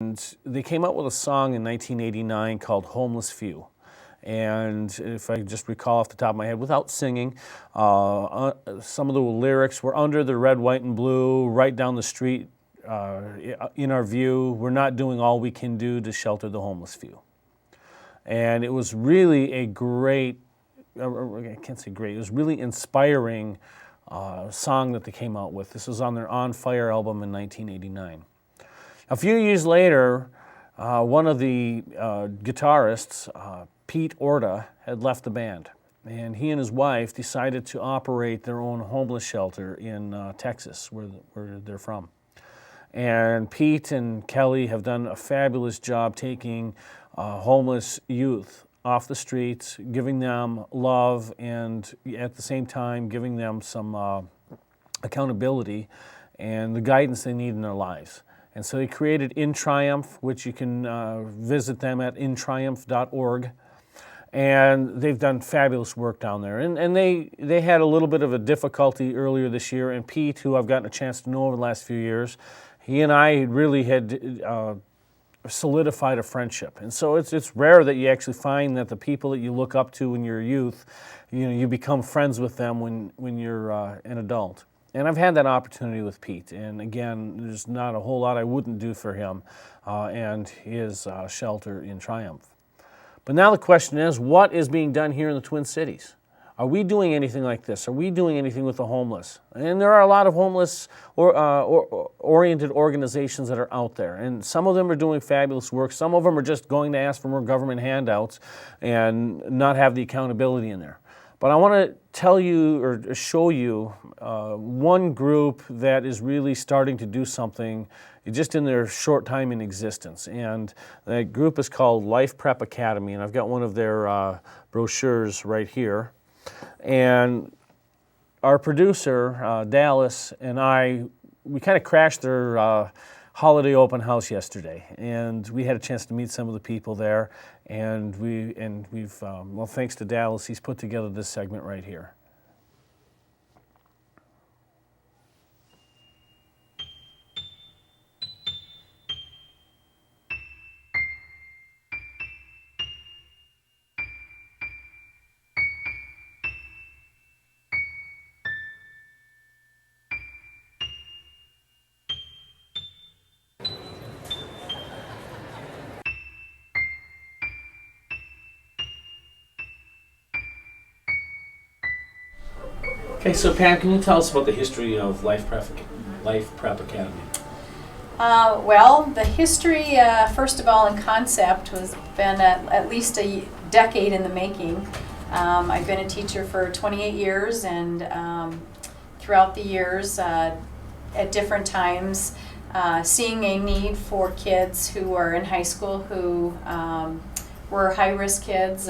And they came out with a song in 1989 called Homeless Few. And if I just recall off the top of my head, without singing, some of the lyrics were under the red, white, and blue, right down the street, in our view, we're not doing all we can do to shelter the homeless few. And it was really a great, I can't say great, it was really inspiring song that they came out with. This was on their On Fire album in 1989. A few years later, one of the guitarists, Pete Orta, had left the band. And he and his wife decided to operate their own homeless shelter in Texas, where they're from. And Pete and Kelly have done a fabulous job taking homeless youth off the streets, giving them love, and at the same time giving them some accountability and the guidance they need in their lives. And so they created In Triumph, which you can visit them at intriumph.org. And they've done fabulous work down there. And they had a little bit of a difficulty earlier this year. And Pete, who I've gotten a chance to know over the last few years, he and I really had solidified a friendship. And so it's rare that you actually find that the people that you look up to in your youth, you become friends with them when you're an adult. And I've had that opportunity with Pete. And again, there's not a whole lot I wouldn't do for him and his shelter in Triumph. But now the question is, what is being done here in the Twin Cities? Are we doing anything like this? Are we doing anything with the homeless? And there are a lot of homeless oriented organizations that are out there. And some of them are doing fabulous work. Some of them are just going to ask for more government handouts and not have the accountability in there. But I want to tell you or show you one group that is really starting to do something just in their short time in existence. And that group is called Life Prep Academy. And I've got one of their brochures right here. And our producer, Dallas, and I, we kind of crashed their holiday open house yesterday, and we had a chance to meet some of the people there. And we've well, thanks to Dallas, he's put together this segment right here. Okay, so Pam, can you tell us about the history of Life Prep Academy? Well, the history, first of all, in concept, was been at least a decade in the making. I've been a teacher for 28 years, and throughout the years, at different times, seeing a need for kids who are in high school who were high-risk kids.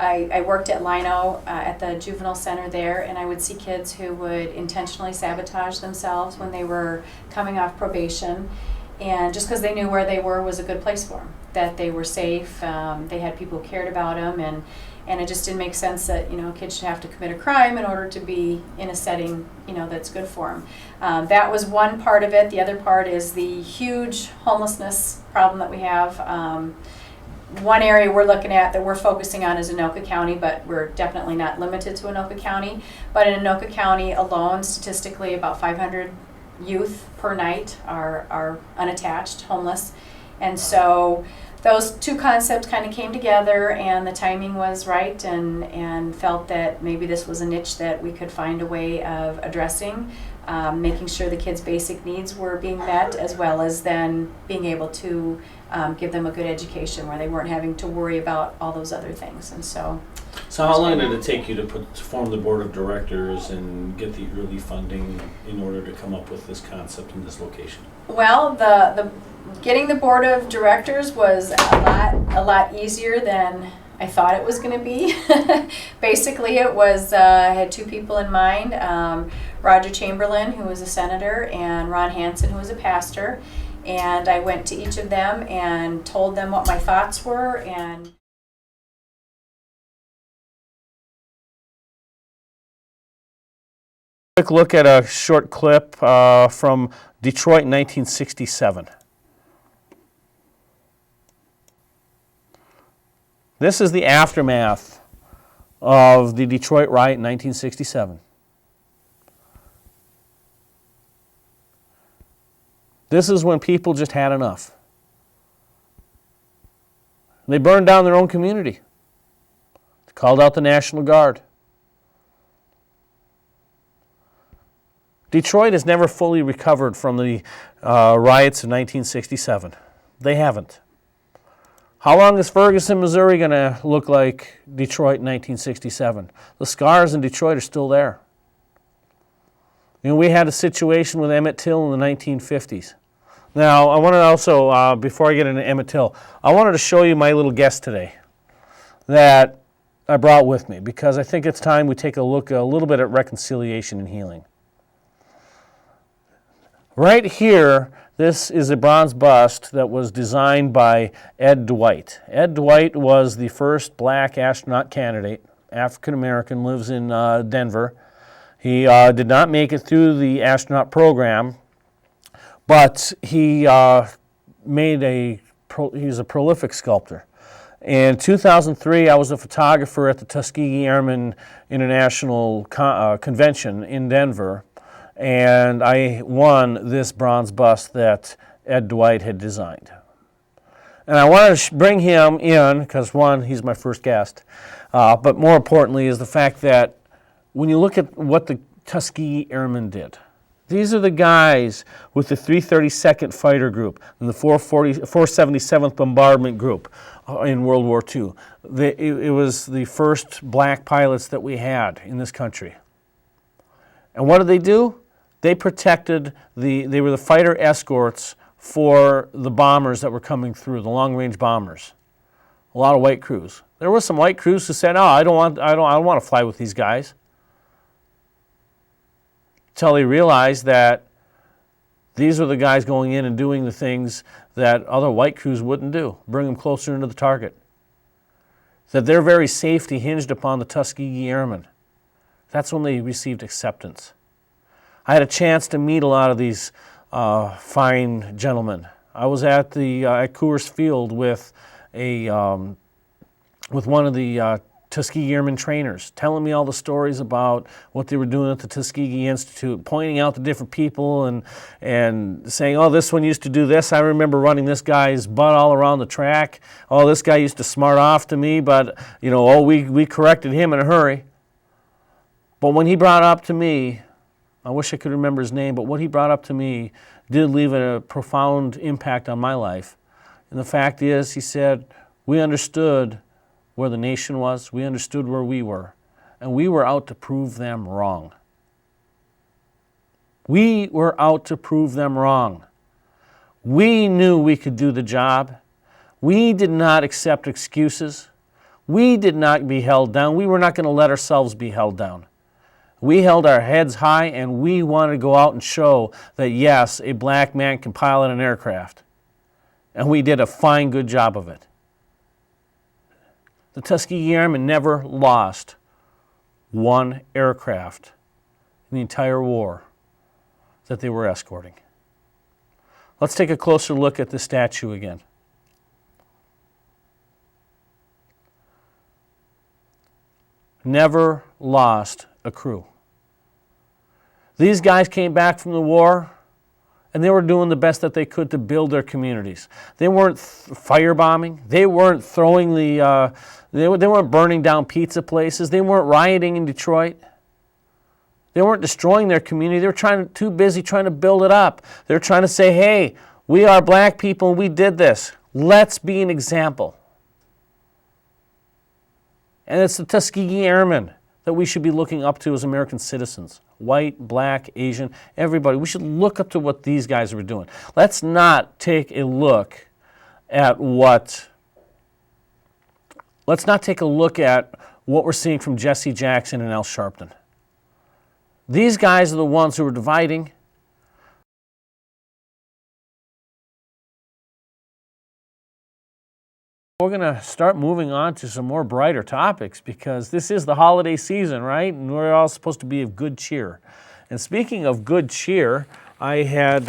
I worked at Lino at the juvenile center there, and I would see kids who would intentionally sabotage themselves when they were coming off probation, and just because they knew where they were was a good place for them, that they were safe, they had people who cared about them, and it just didn't make sense that kids should have to commit a crime in order to be in a setting that's good for them. That was one part of it. The other part is the huge homelessness problem that we have. One area we're looking at that we're focusing on is Anoka County, but we're definitely not limited to Anoka County. But in Anoka County alone, statistically, about 500 youth per night are unattached, homeless. And so those two concepts kind of came together, and the timing was right, and felt that maybe this was a niche that we could find a way of addressing, making sure the kids' basic needs were being met, as well as then being able to give them a good education where they weren't having to worry about all those other things. And so how long did it take you to form the board of directors and get the early funding in order to come up with this concept in this location? Well, the getting the board of directors was a lot easier than I thought it was going to be. Basically, it was I had two people in mind, Roger Chamberlain, who was a senator, and Ron Hansen, who was a pastor. And I went to each of them and told them what my thoughts were. And quick look at a short clip from Detroit in 1967. This is the aftermath of the Detroit riot in 1967. This is when people just had enough. They burned down their own community. They called out the National Guard. Detroit has never fully recovered from the riots of 1967. They haven't. How long is Ferguson, Missouri going to look like Detroit in 1967? The scars in Detroit are still there. You know, we had a situation with Emmett Till in the 1950s. Now, I want to also, before I get into Emmett Till, I wanted to show you my little guest today that I brought with me, because I think it's time we take a look a little bit at reconciliation and healing. Right here, this is a bronze bust that was designed by Ed Dwight. Ed Dwight was the first black astronaut candidate, African American, lives in Denver. He did not make it through the astronaut program, but he he's a prolific sculptor. In 2003, I was a photographer at the Tuskegee Airmen International Convention in Denver, and I won this bronze bust that Ed Dwight had designed. And I wanted to bring him in because, one, he's my first guest, but more importantly is the fact that when you look at what the Tuskegee Airmen did, these are the guys with the 332nd Fighter Group and the 477th Bombardment Group in World War II. It was the first black pilots that we had in this country. And what did they do? They protected they were the fighter escorts for the bombers that were coming through, the long-range bombers. A lot of white crews. There were some white crews who said, "Oh, I don't want to fly with these guys." Until they realized that these were the guys going in and doing the things that other white crews wouldn't do, bring them closer into the target. That their very safety hinged upon the Tuskegee Airmen. That's when they received acceptance. I had a chance to meet a lot of these fine gentlemen. I was at Coors Field with one of the Tuskegee Airmen trainers, telling me all the stories about what they were doing at the Tuskegee Institute, pointing out the different people and saying, "Oh, this one used to do this. I remember running this guy's butt all around the track. Oh, this guy used to smart off to me, but we corrected him in a hurry." But when he brought up to me, I wish I could remember his name, but what he brought up to me did leave a profound impact on my life. And the fact is, he said, we understood where the nation was, we understood where we were, and we were out to prove them wrong. We were out to prove them wrong. We knew we could do the job. We did not accept excuses. We did not be held down. We were not going to let ourselves be held down. We held our heads high, and we wanted to go out and show that, yes, a black man can pilot an aircraft. And we did a fine, good job of it. The Tuskegee Airmen never lost one aircraft in the entire war that they were escorting. Let's take a closer look at the statue again. Never lost a crew. These guys came back from the war, and they were doing the best that they could to build their communities. They weren't firebombing. They weren't throwing they weren't burning down pizza places. They weren't rioting in Detroit. They weren't destroying their community. They were too busy trying to build it up. They're trying to say, "Hey, we are black people, and we did this. Let's be an example." And it's the Tuskegee Airmen that we should be looking up to as American citizens. White, black, Asian, everybody. We should look up to what these guys were doing. Let's not take a look at what we're seeing from Jesse Jackson and Al Sharpton. These guys are the ones who are dividing. We're going to start moving on to some more brighter topics because this is the holiday season, right? And we're all supposed to be of good cheer. And speaking of good cheer, I had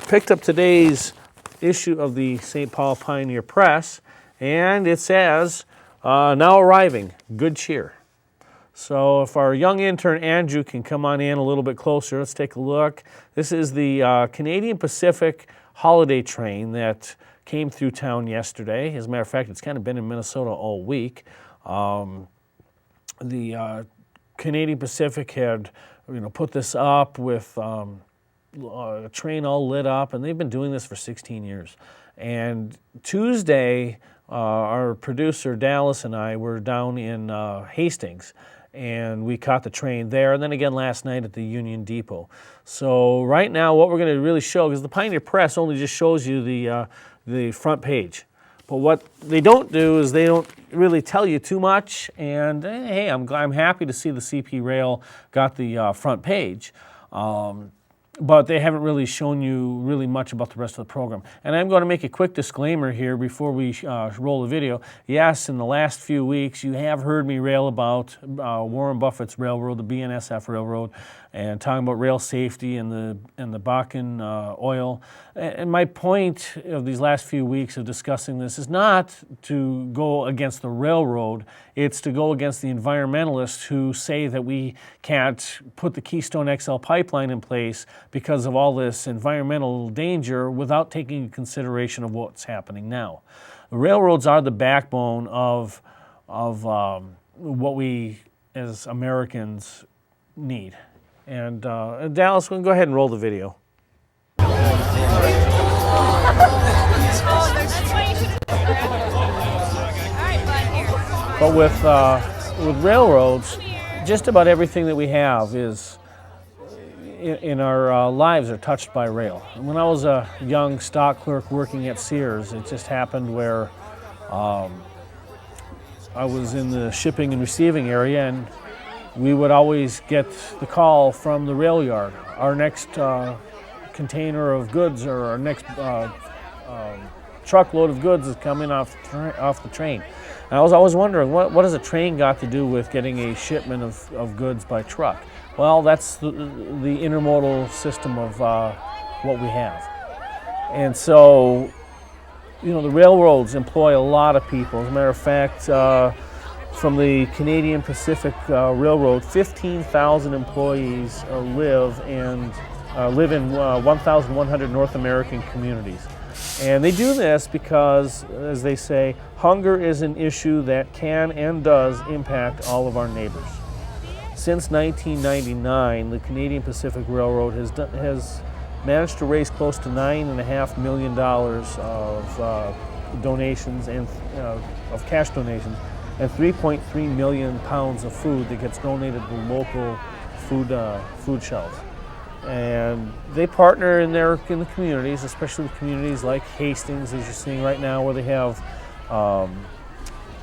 picked up today's issue of the St. Paul Pioneer Press, and it says, now arriving, good cheer. So if our young intern Andrew can come on in a little bit closer, let's take a look. This is the Canadian Pacific holiday train that came through town yesterday. As a matter of fact, it's kind of been in Minnesota all week. The Canadian Pacific had, put this up with a train all lit up, and they've been doing this for 16 years. And Tuesday, our producer Dallas and I were down in Hastings, and we caught the train there, and then again last night at the Union Depot. So right now what we're going to really show, because the Pioneer Press only just shows you the front page, but what they don't do is they don't really tell you too much, and hey, I'm happy to see the CP Rail got the front page. But they haven't really shown you really much about the rest of the program. And I'm going to make a quick disclaimer here before we roll the video. Yes, in the last few weeks, you have heard me rail about Warren Buffett's railroad, the BNSF railroad, and talking about rail safety and the Bakken oil. And my point of these last few weeks of discussing this is not to go against the railroad, it's to go against the environmentalists who say that we can't put the Keystone XL pipeline in place because of all this environmental danger without taking into consideration of what's happening now. The railroads are the backbone of what we as Americans need. And Dallas, we'll go ahead and roll the video. But with railroads, just about everything that we have is in our lives are touched by rail. When I was a young stock clerk working at Sears, it just happened where I was in the shipping and receiving area, and we would always get the call from the rail yard. Our next container of goods, or our next truckload of goods is coming off the train. And I was always wondering, what has a train got to do with getting a shipment of goods by truck? Well, that's the intermodal system of what we have. And so, the railroads employ a lot of people. As a matter of fact, from the Canadian Pacific Railroad, 15,000 employees live in 1,100 North American communities. And they do this because, as they say, hunger is an issue that can and does impact all of our neighbors. Since 1999, the Canadian Pacific Railroad has managed to raise close to $9.5 million of donations and of cash donations, and 3.3 million pounds of food that gets donated to local food shelves. And they partner in the communities, especially the communities like Hastings, as you're seeing right now, where they have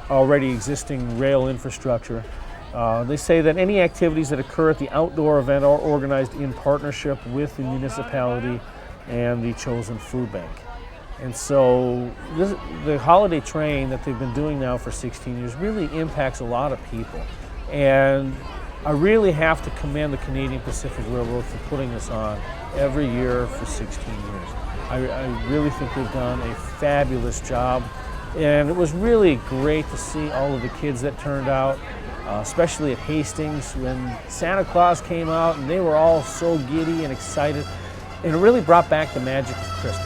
already existing rail infrastructure. They say that any activities that occur at the outdoor event are organized in partnership with the municipality and the chosen food bank. And so the holiday train that they've been doing now for 16 years really impacts a lot of people. And I really have to commend the Canadian Pacific Railroad for putting this on every year for 16 years. I really think they've done a fabulous job. And it was really great to see all of the kids that turned out, especially at Hastings when Santa Claus came out, and they were all so giddy and excited. And it really brought back the magic of Christmas.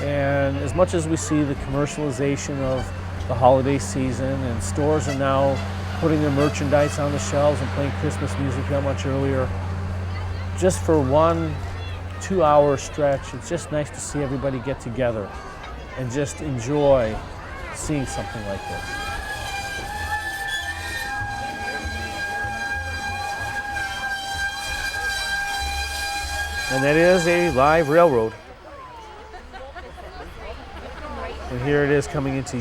And as much as we see the commercialization of the holiday season, and stores are now putting their merchandise on the shelves and playing Christmas music that much earlier, just for 1-2 hour stretch, it's just nice to see everybody get together and just enjoy seeing something like this. And that is a live railroad. And here it is coming into